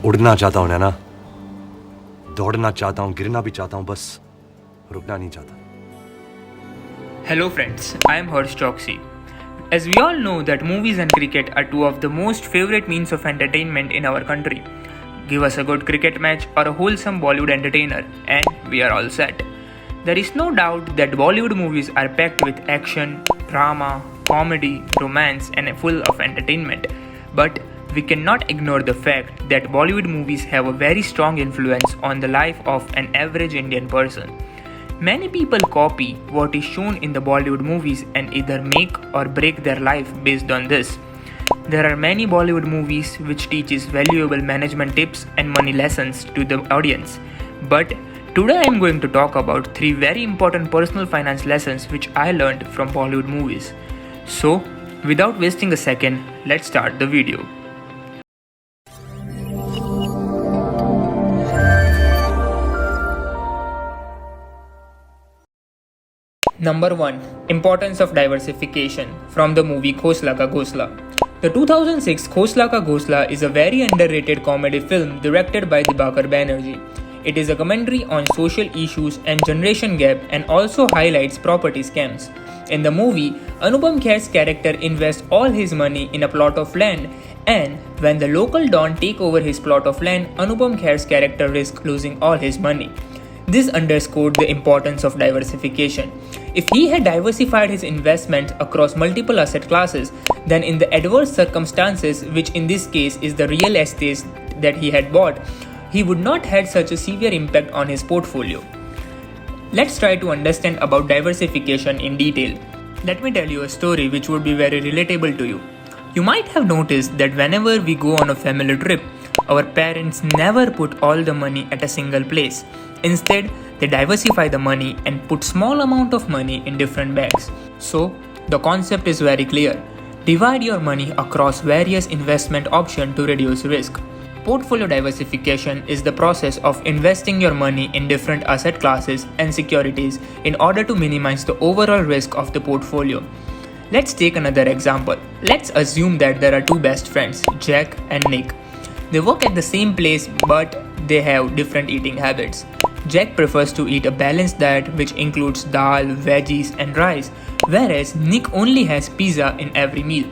उड़ना चाहता हूँ नैना, दौड़ना चाहता हूँ, गिरना भी चाहता हूँ, बस रुकना नहीं चाहता. Hello friends, I am Harsh Choksi. As we all know that movies and cricket are two of the most favorite means of entertainment in our country. Give us a good cricket match or a wholesome Bollywood entertainer and we are all set. There is no doubt that Bollywood movies are packed with action, drama, comedy, romance and full of entertainment. But we cannot ignore the fact that Bollywood movies have a very strong influence on the life of an average Indian person. Many people copy what is shown in the Bollywood movies and either make or break their life based on this. There are many Bollywood movies which teaches valuable management tips and money lessons to the audience. But today I am going to talk about 3 very important personal finance lessons which I learned from Bollywood movies. So, without wasting a second, let's start the video. Number 1. Importance of diversification from the movie Khosla Ka Ghosla. The 2006 Khosla Ka Ghosla is a very underrated comedy film directed by Dibakar Banerjee. It is a commentary on social issues and generation gap and also highlights property scams. In the movie, Anupam Kher's character invests all his money in a plot of land, and when the local don take over his plot of land, Anupam Kher's character risks losing all his money. This underscored the importance of diversification. If he had diversified his investments across multiple asset classes, then in the adverse circumstances, which in this case is the real estate that he had bought, he would not have such a severe impact on his portfolio. Let's try to understand about diversification in detail. Let me tell you a story which would be very relatable to you. You might have noticed that whenever we go on a family trip, our parents never put all the money at a single place. Instead, they diversify the money and put small amount of money in different bags. So, the concept is very clear. Divide your money across various investment options to reduce risk. Portfolio diversification is the process of investing your money in different asset classes and securities in order to minimize the overall risk of the portfolio. Let's take another example. Let's assume that there are 2 best friends, Jack and Nick. They work at the same place but they have different eating habits. Jack prefers to eat a balanced diet which includes dal, veggies and rice, whereas Nick only has pizza in every meal.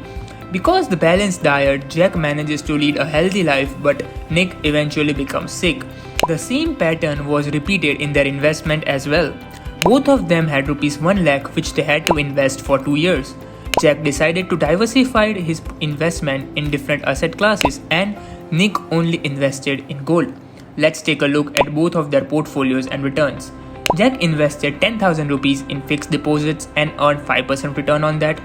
Because the balanced diet, Jack manages to lead a healthy life but Nick eventually becomes sick. The same pattern was repeated in their investment as well. Both of them had rupees 1 lakh which they had to invest for 2 years. Jack decided to diversify his investment in different asset classes and Nick only invested in gold. Let's take a look at both of their portfolios and returns. Jack invested 10,000 rupees in fixed deposits and earned 5% return on that.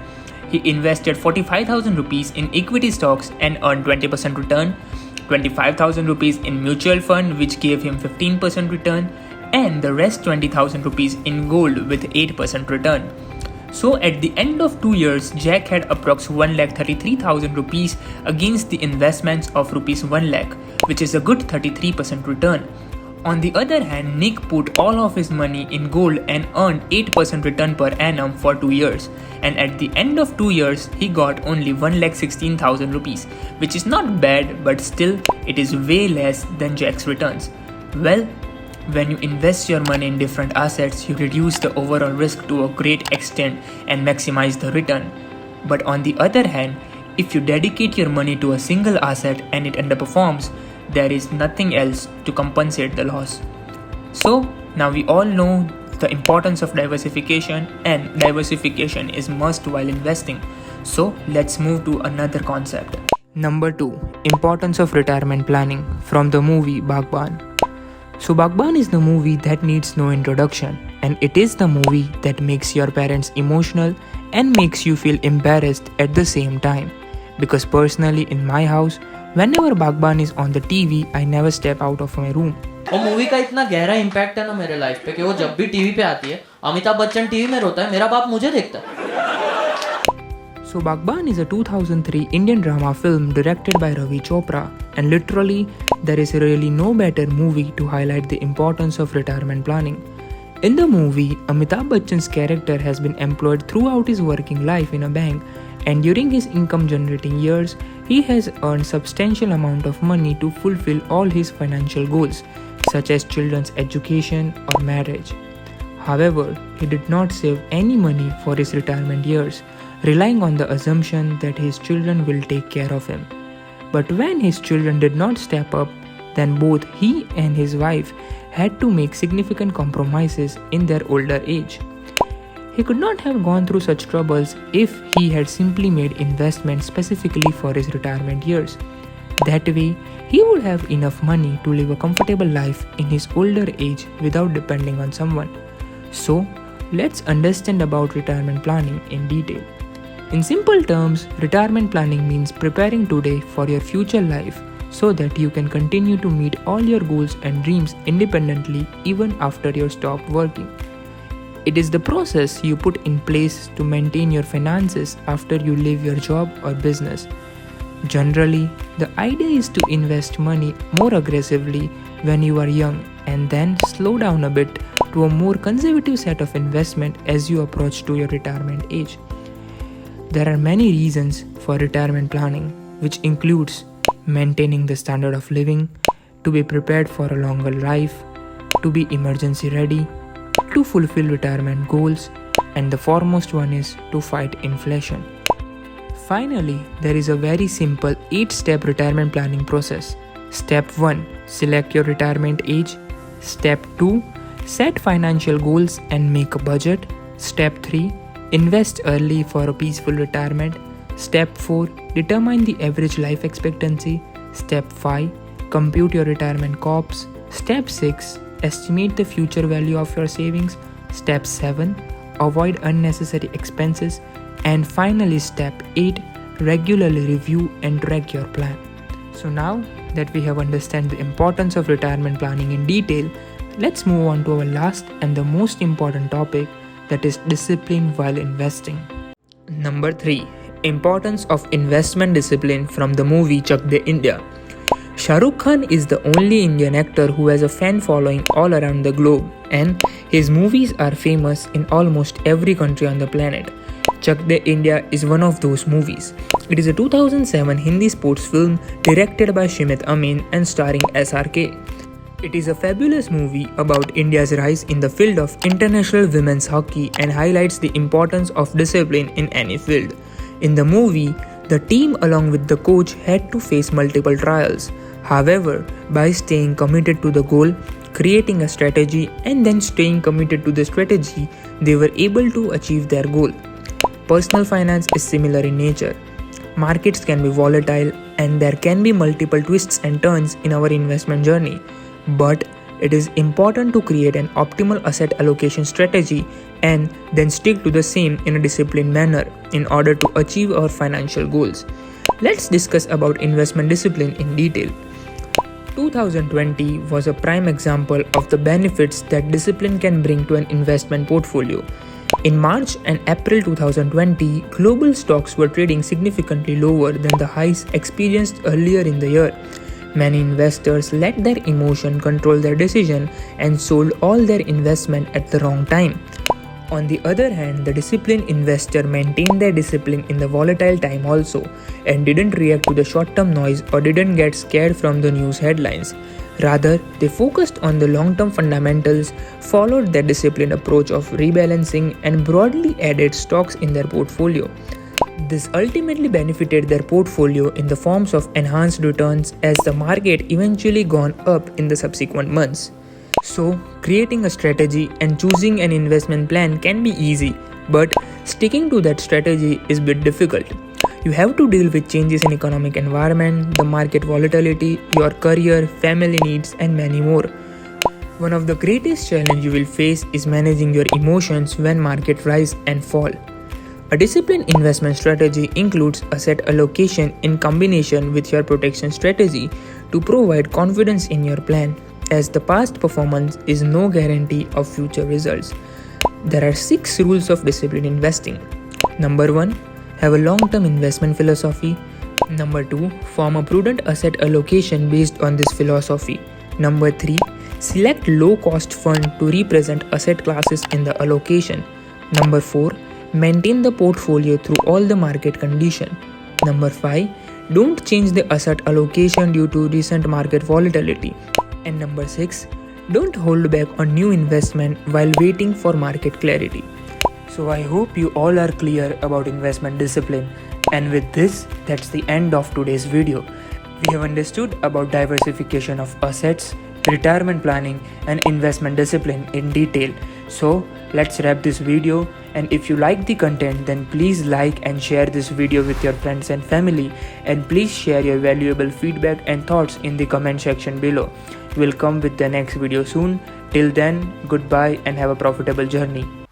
He invested 45,000 rupees in equity stocks and earned 20% return, 25,000 rupees in mutual fund which gave him 15% return, and the rest 20,000 rupees in gold with 8% return. So at the end of 2 years, Jack had approx 1,33,000 rupees against the investments of rupees 1 lakh, which is a good 33% return. On the other hand, Nick put all of his money in gold and earned 8% return per annum for 2 years. And at the end of 2 years, he got only 1,16,000 rupees, which is not bad, but still it is way less than Jack's returns. Well, when you invest your money in different assets, you reduce the overall risk to a great extent and maximize the return. But on the other hand, if you dedicate your money to a single asset and it underperforms, there is nothing else to compensate the loss. So now we all know the importance of diversification, and diversification is must while investing. So let's move to another concept. Number 2. Importance of retirement planning from the movie Baghban. So Baghban is the movie that needs no introduction, and it is the movie that makes your parents emotional and makes you feel embarrassed at the same time. Because personally in my house, whenever Baghban is on the TV, I never step out of my room. वो movie का इतना गहरा impact है ना मेरे life पे कि वो जब भी टीवी पे आती है, अमिताभ बच्चन टीवी में रोता है, मेरा बाप मुझे देखता है. So Baghban is a 2003 Indian drama film directed by Ravi Chopra, and literally there is really no better movie to highlight the importance of retirement planning. In the movie, Amitabh Bachchan's character has been employed throughout his working life in a bank, and during his income generating years, he has earned substantial amount of money to fulfill all his financial goals, such as children's education or marriage. However, he did not save any money for his retirement years, relying on the assumption that his children will take care of him. But when his children did not step up, then both he and his wife had to make significant compromises in their older age. He could not have gone through such troubles if he had simply made investments specifically for his retirement years. That way, he would have enough money to live a comfortable life in his older age without depending on someone. So, let's understand about retirement planning in detail. In simple terms, retirement planning means preparing today for your future life so that you can continue to meet all your goals and dreams independently even after you stop working. It is the process you put in place to maintain your finances after you leave your job or business. Generally, the idea is to invest money more aggressively when you are young and then slow down a bit to a more conservative set of investment as you approach to your retirement age. There are many reasons for retirement planning, which includes maintaining the standard of living, to be prepared for a longer life, to be emergency ready, to fulfill retirement goals, and the foremost one is to fight inflation. Finally, there is a very simple 8-step retirement planning process. Step 1. Select your retirement age. Step 2. Set financial goals and make a budget. Step 3. Invest early for a peaceful retirement. Step 4. Determine the average life expectancy. Step 5. Compute your retirement corpus. Step 6. Estimate the future value of your savings. Step 7. Avoid unnecessary expenses. And finally, step 8. Regularly review and track your plan. So now that we have understood the importance of retirement planning in detail, let's move on to our last and the most important topic, that is discipline while investing. Number 3. Importance of investment discipline from the movie Chak De India. Shah Rukh Khan is the only Indian actor who has a fan following all around the globe, and his movies are famous in almost every country on the planet. Chak De India is one of those movies. It is a 2007 Hindi sports film directed by Shimit Amin and starring SRK. It is a fabulous movie about India's rise in the field of international women's hockey and highlights the importance of discipline in any field. In the movie, the team along with the coach had to face multiple trials. However, by staying committed to the goal, creating a strategy, and then staying committed to the strategy, they were able to achieve their goal. Personal finance is similar in nature. Markets can be volatile and there can be multiple twists and turns in our investment journey. But it is important to create an optimal asset allocation strategy and then stick to the same in a disciplined manner in order to achieve our financial goals. Let's discuss about investment discipline in detail. 2020 was a prime example of the benefits that discipline can bring to an investment portfolio. In March and April 2020, global stocks were trading significantly lower than the highs experienced earlier in the year. Many investors let their emotion control their decision and sold all their investment at the wrong time. On the other hand, the disciplined investor maintained their discipline in the volatile time also and didn't react to the short-term noise or didn't get scared from the news headlines. Rather, they focused on the long-term fundamentals, followed their disciplined approach of rebalancing, and broadly added stocks in their portfolio. This ultimately benefited their portfolio in the forms of enhanced returns as the market eventually gone up in the subsequent months. So, creating a strategy and choosing an investment plan can be easy, but sticking to that strategy is a bit difficult. You have to deal with changes in economic environment, the market volatility, your career, family needs, and many more. One of the greatest challenges you will face is managing your emotions when markets rise and fall. A disciplined investment strategy includes asset allocation in combination with your protection strategy to provide confidence in your plan, as the past performance is no guarantee of future results. There are 6 rules of disciplined investing. Number 1. Have a long-term investment philosophy. Number 2. Form a prudent asset allocation based on this philosophy. Number 3. Select low-cost fund to represent asset classes in the allocation. Number 4. Maintain the portfolio through all the market condition. Number 5. Don't change the asset allocation due to recent market volatility. And number 6. Don't hold back on new investment while waiting for market clarity. So I hope you all are clear about investment discipline. And with this, that's the end of today's video. We have understood about diversification of assets, retirement planning, and investment discipline in detail. So let's wrap this video, and if you like the content, then please like and share this video with your friends and family, and please share your valuable feedback and thoughts in the comment section below. We'll come with the next video soon. Till then, goodbye and have a profitable journey.